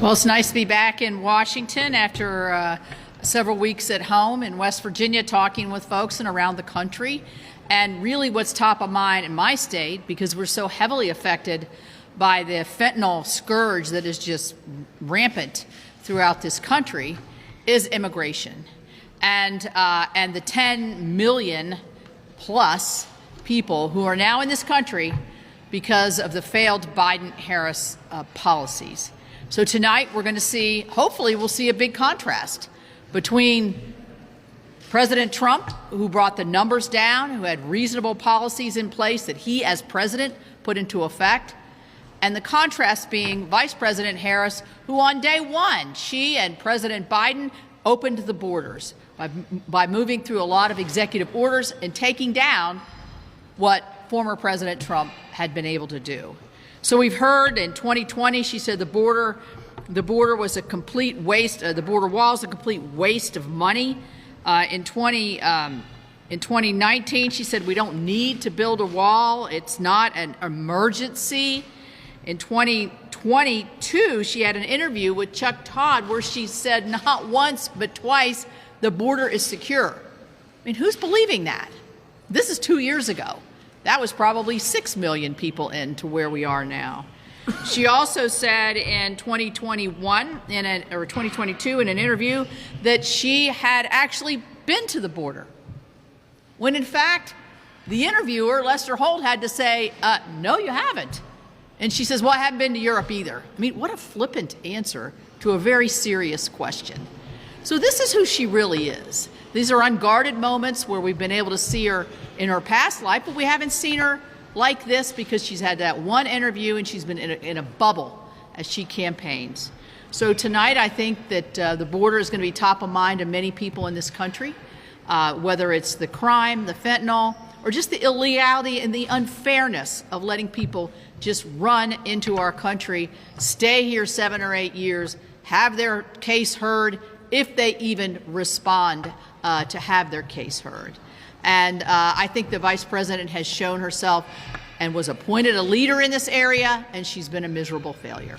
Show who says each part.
Speaker 1: Well, it's nice to be back in Washington after several weeks at home in West Virginia, talking with folks and around the country. And really what's top of mind in my state, because we're so heavily affected by the fentanyl scourge that is just rampant throughout this country, is immigration. And the 10 million plus people who are now in this country because of the failed Biden-Harris policies. So tonight we're going to see, hopefully we'll see a big contrast between President Trump, who brought the numbers down, who had reasonable policies in place that he as president put into effect, and the contrast being Vice President Harris, who on day one, she and President Biden opened the borders by moving through a lot of executive orders and taking down what former President Trump had been able to do. So we've heard in 2020, she said the border was a complete waste, the border wall is a complete waste of money. In 2019, she said we don't need to build a wall. It's not an emergency. In 2022, she had an interview with Chuck Todd where she said not once but twice the border is secure. I mean, who's believing that? This is 2 years ago. That was probably 6 million people into where we are now. She also said in 2021 or 2022 in an interview that she had actually been to the border, when in fact the interviewer, Lester Holt, had to say, no, you haven't. And she says, well, I haven't been to Europe either. I mean, what a flippant answer to a very serious question. So this is who she really is. These are unguarded moments where we've been able to see her in her past life, but we haven't seen her like this because she's had that one interview and she's been in a bubble as she campaigns. So tonight I think that the border is going to be top of mind of many people in this country, whether it's the crime, the fentanyl, or just the illegality and the unfairness of letting people just run into our country, stay here 7 or 8 years, have their case heard, if they even respond to have their case heard. And I think the Vice President has shown herself and was appointed a leader in this area, and she's been a miserable failure.